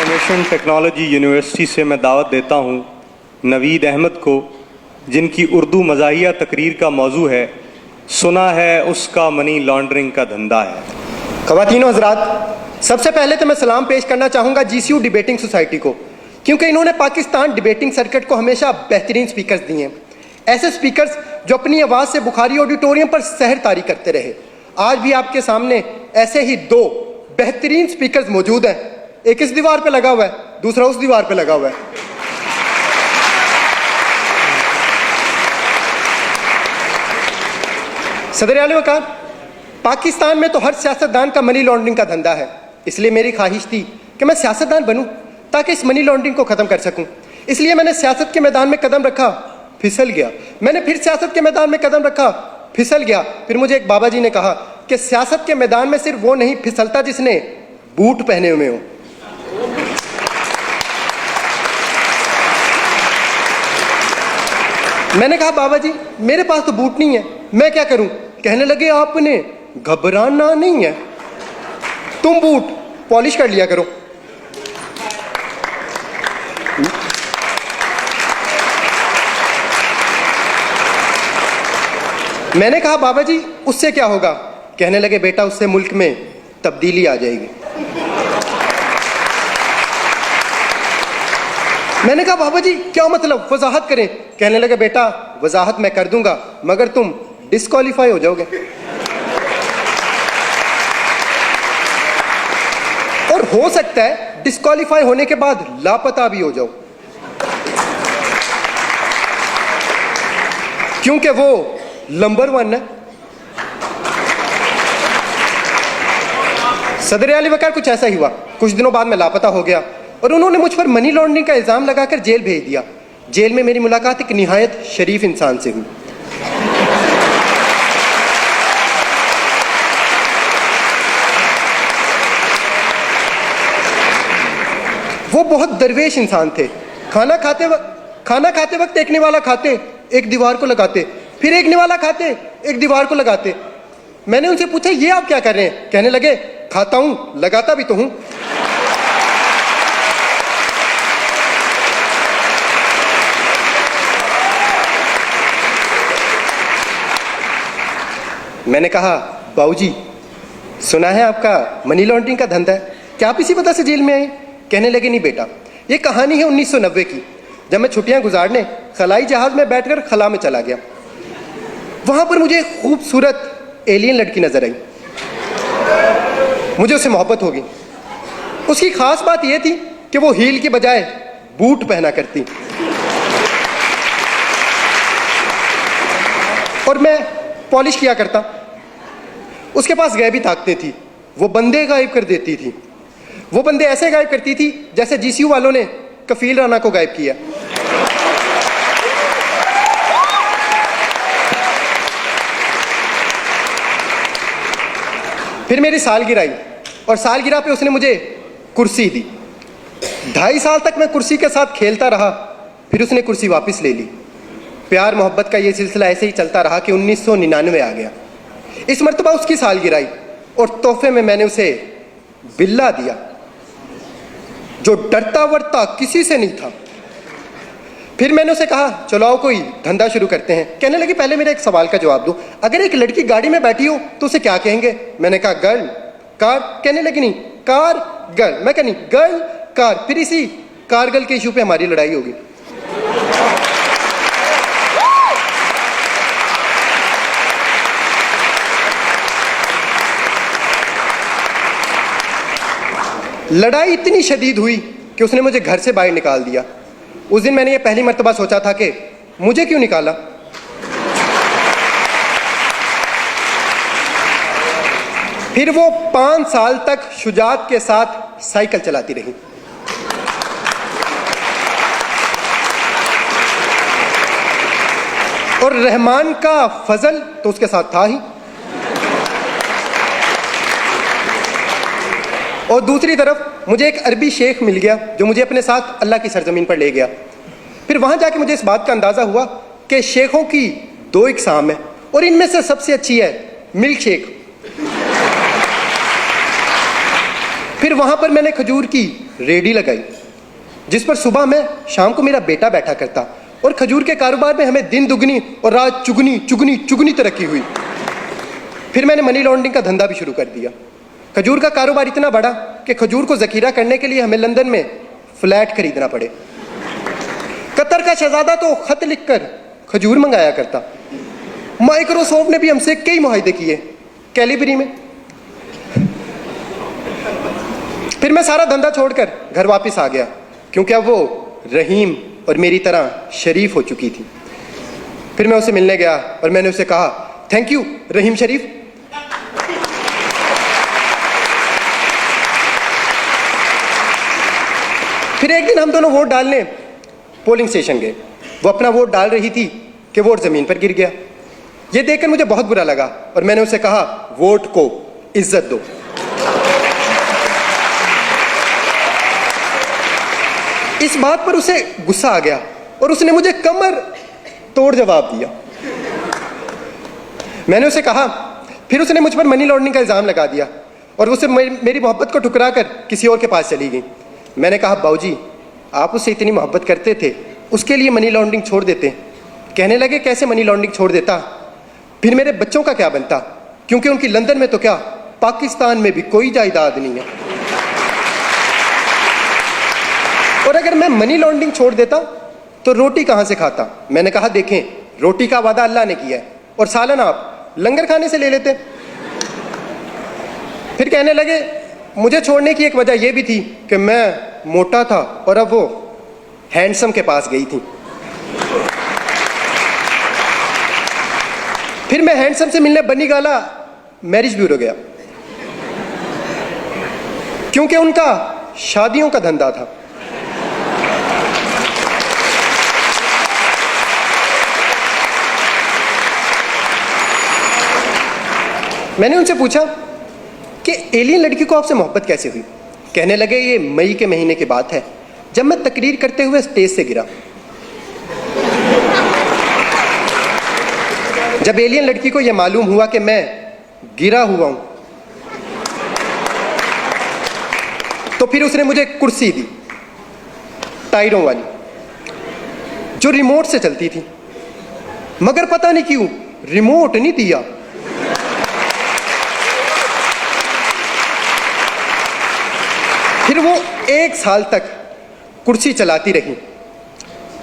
Information technology university से मैं दावत देता हूँ नवीद अहमद को, जिनकी उर्दू मज़ाहिया तकरीर का मौजू है सुना है उसका मनी लॉन्ड्रिंग का धंधा है। ख़वातीनो हज़रात, सबसे पहले तो मैं सलाम पेश करना चाहूँगा GCU डिबेटिंग सोसाइटी को, क्योंकि इन्होंने पाकिस्तान डिबेटिंग सर्किट को हमेशा बेहतरीन स्पीकर्स दिए हैं। ऐसे स्पीकर्स जो अपनी आवाज़ से बुखारी ऑडिटोरियम पर सहर तारी करते रहे। आज भी आपके सामने ऐसे ही दो बेहतरीन स्पीकर्स मौजूद हैं। एक इस दीवार पे लगा हुआ है, दूसरा उस दीवार पे लगा हुआ है। सदर आला वकार, पाकिस्तान में तो हर सियासतदान का मनी लॉन्ड्रिंग का धंधा है, इसलिए मेरी ख्वाहिश थी कि मैं सियासतदान बनूं ताकि इस मनी लॉन्ड्रिंग को ख़त्म कर सकूं। इसलिए मैंने सियासत के मैदान में कदम रखा, फिसल गया। मैंने फिर सियासत के मैदान में कदम रखा, फिसल गया। फिर मुझे एक बाबा जी ने कहा कि सियासत के मैदान में सिर्फ वो नहीं फिसलता जिसने बूट पहने हुए हो। मैंने कहा बाबा जी मेरे पास तो बूट नहीं है, मैं क्या करूं? कहने लगे आपने घबराना नहीं है, तुम बूट पॉलिश कर लिया करो। मैंने कहा बाबा जी उससे क्या होगा? कहने लगे बेटा उससे मुल्क में तब्दीली आ जाएगी। मैंने कहा बाबा जी क्या मतलब, वजाहत करें। कहने लगे बेटा वजाहत मैं कर दूंगा मगर तुम डिस्क्वालीफाई हो जाओगे, और हो सकता है डिस्क्वालीफाई होने के बाद लापता भी हो जाओ, क्योंकि वो नंबर 1 है। सदर आला वकार, कुछ ऐसा ही हुआ। कुछ दिनों बाद मैं लापता हो गया और उन्होंने मुझ पर मनी लॉन्ड्रिंग का इल्ज़ाम लगाकर जेल भेज दिया। जेल में मेरी मुलाकात एक निहायत शरीफ इंसान से हुई। वो बहुत दरवेश इंसान थे। खाना खाते वक्त एक निवाला खाते, एक दीवार को लगाते, फिर एक निवाला खाते, एक दीवार को लगाते। मैंने उनसे पूछा ये आप क्या कर रहे हैं? कहने लगे खाता हूं, लगाता भी तो हूं। मैंने कहा बाबूजी सुना है आपका मनी लॉन्ड्रिंग का धंधा है, क्या आप इसी वजह से जेल में आए? कहने लगे नहीं बेटा, ये कहानी है 1990 की, जब मैं छुट्टियां गुजारने खलाई जहाज में बैठकर खला में चला गया। वहां पर मुझे एक खूबसूरत एलियन लड़की नजर आई। मुझे उससे मोहब्बत हो गई। उसकी खास बात यह थी कि वो हील की बजाय बूट पहना करती और मैं पॉलिश किया करता। उसके पास गैबी ताकतें थी, वो बंदे गायब कर देती थी। वो बंदे ऐसे गायब करती थी जैसे GCU वालों ने कफील राना को गायब किया। फिर मेरी सालगिरह आई और सालगिरह पे उसने मुझे कुर्सी दी। 2.5 साल तक मैं कुर्सी के साथ खेलता रहा, फिर उसने कुर्सी वापस ले ली। प्यार मोहब्बत का ये सिलसिला ऐसे ही चलता रहा कि 1999 आ गया। इस मरतबा उसकी सालगिरह आई और तोहफे में मैंने उसे बिल्ला दिया जो डरता वरता किसी से नहीं था। फिर मैंने उसे कहा चलो आओ कोई धंधा शुरू करते हैं। कहने लगी पहले मेरे एक सवाल का जवाब दो, अगर एक लड़की गाड़ी में बैठी हो तो उसे क्या कहेंगे? मैंने कहा गर्ल कार। कहने लगी नहीं कार गर्ल। मैं कहनी गर्ल कार। फिर इसी कारगिल के इशू पे हमारी लड़ाई होगी। लड़ाई इतनी शदीद हुई कि उसने मुझे घर से बाहर निकाल दिया। उस दिन मैंने ये पहली मर्तबा सोचा था कि मुझे क्यों निकाला। फिर वो 5 साल तक शुजात के साथ साइकिल चलाती रही। और रहमान का फजल तो उसके साथ था ही। और दूसरी तरफ मुझे एक अरबी शेख मिल गया जो मुझे अपने साथ अल्लाह की सरजमीन पर ले गया। फिर वहां जाके मुझे इस बात का अंदाजा हुआ कि शेखों की 2 इकसाम है और इनमें से सबसे अच्छी है मिल्क शेक। फिर वहां पर मैंने खजूर की रेडी लगाई जिस पर सुबह में शाम को मेरा बेटा बैठा करता और खजूर के कारोबार में हमें दिन दुगनी और रात चुगनी चुगनी चुगनी तरक्की हुई। फिर मैंने मनी लॉन्ड्रिंग का धंधा भी शुरू कर दिया। खजूर का कारोबार इतना बढ़ा कि खजूर को जखीरा करने के लिए हमें लंदन में फ्लैट खरीदना पड़े। कतर का शहजादा तो खत लिखकर खजूर मंगाया करता। माइक्रोसॉफ्ट ने भी हमसे कई मुआहदे किए कैलिबरी में। फिर मैं सारा धंधा छोड़कर घर वापस आ गया क्योंकि अब वो रहीम और मेरी तरह शरीफ हो चुकी थी। फिर मैं उसे मिलने गया और मैंने उसे कहा, थैंक यू रहीम शरीफ। फिर एक दिन हम दोनों वोट डालने पोलिंग स्टेशन गए। वो अपना वोट डाल रही थी कि वोट जमीन पर गिर गया। यह देखकर मुझे बहुत बुरा लगा और मैंने उसे कहा, वोट को इज्जत दो। इस बात पर उसे गुस्सा आ गया और उसने मुझे कमर तोड़ जवाब दिया। मैंने उसे कहा, फिर उसने मुझ पर मनी लॉन्ड्रिंग का इल्जाम लगा दिया और उसे मेरी मोहब्बत को ठुकरा कर किसी और के पास चली गई। मैंने कहा, बाबूजी आप उससे इतनी मोहब्बत करते थे, उसके लिए मनी लॉन्ड्रिंग छोड़ देते। कहने लगे, कैसे मनी लॉन्ड्रिंग छोड़ देता, फिर मेरे बच्चों का क्या बनता, क्योंकि उनकी लंदन में तो क्या पाकिस्तान में भी कोई जायदाद नहीं है। और अगर मैं मनी लॉन्ड्रिंग छोड़ देता तो रोटी कहां से खाता। मैंने कहा, देखें रोटी का वादा अल्लाह ने किया है और सालन आप लंगर खाने से ले लेते। फिर कहने लगे, मुझे छोड़ने की एक वजह यह भी थी कि मैं मोटा था और अब वो हैंडसम के पास गई थी। फिर मैं हैंडसम से मिलने बनी गाला मैरिज ब्यूरो गया क्योंकि उनका शादियों का धंधा था। मैंने उनसे पूछा कि एलियन लड़की को आपसे मोहब्बत कैसे हुई। कहने लगे, ये मई के महीने की बात है जब मैं तकरीर करते हुए स्टेज से गिरा। जब एलियन लड़की को यह मालूम हुआ कि मैं गिरा हुआ हूं तो फिर उसने मुझे कुर्सी दी, टायरों वाली, जो रिमोट से चलती थी। मगर पता नहीं क्यों रिमोट नहीं दिया। फिर वो 1 साल तक कुर्सी चलाती रही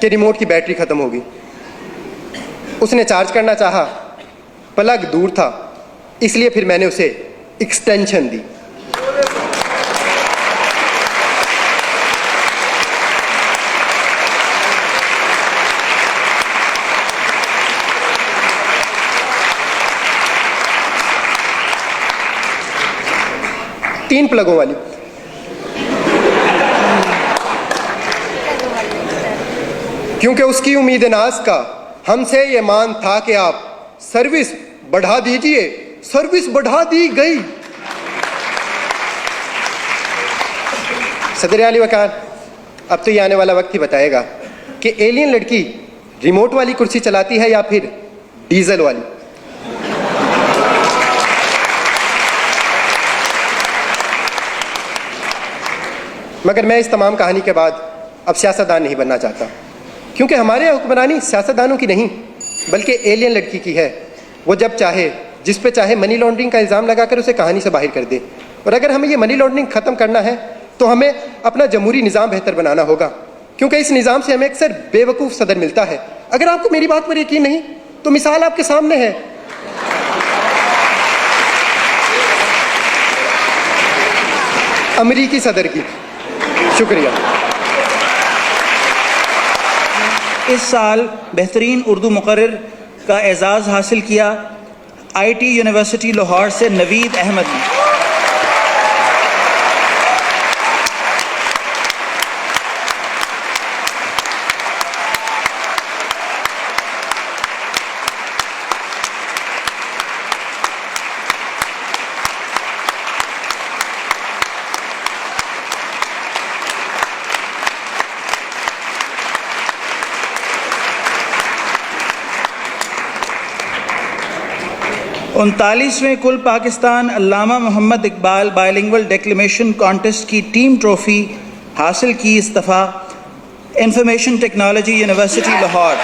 कि रिमोट की बैटरी खत्म हो गई। उसने चार्ज करना चाहा, प्लग दूर था, इसलिए फिर मैंने उसे एक्सटेंशन दी। तीन प्लगों वाली। क्योंकि उसकी उम्मीद नाज का हमसे ये मान था कि आप सर्विस बढ़ा दीजिए। सर्विस बढ़ा दी गई। सदर आली वकार, अब तो ये आने वाला वक्त ही बताएगा कि एलियन लड़की रिमोट वाली कुर्सी चलाती है या फिर डीजल वाली। मगर मैं इस तमाम कहानी के बाद अब सियासतदान नहीं बनना चाहता, क्योंकि हमारे हुक्मरानी सियासतदानों की नहीं बल्कि एलियन लड़की की है। वो जब चाहे जिस पे चाहे मनी लॉन्ड्रिंग का इल्ज़ाम लगाकर उसे कहानी से बाहर कर दे। और अगर हमें ये मनी लॉन्ड्रिंग ख़त्म करना है तो हमें अपना जमहूरी निज़ाम बेहतर बनाना होगा, क्योंकि इस निज़ाम से हमें अक्सर बेवकूफ़ सदर मिलता है। अगर आपको मेरी बात पर यकीन नहीं तो मिसाल आपके सामने है। अमरीकी सदर की। शुक्रिया। इस साल बेहतरीन उर्दू मुक़र्रिर का एज़ाज़ हासिल किया IT यूनिवर्सिटी लाहौर से नवीद अहमद ने। उनतालीसवें कुल पाकिस्तान अल्लामा Mohammad Iqbal bilingual declamation contest की टीम ट्रॉफ़ी हासिल की इस दफ़ा इंफॉर्मेशन टेक्नोलॉजी यूनिवर्सिटी लाहौर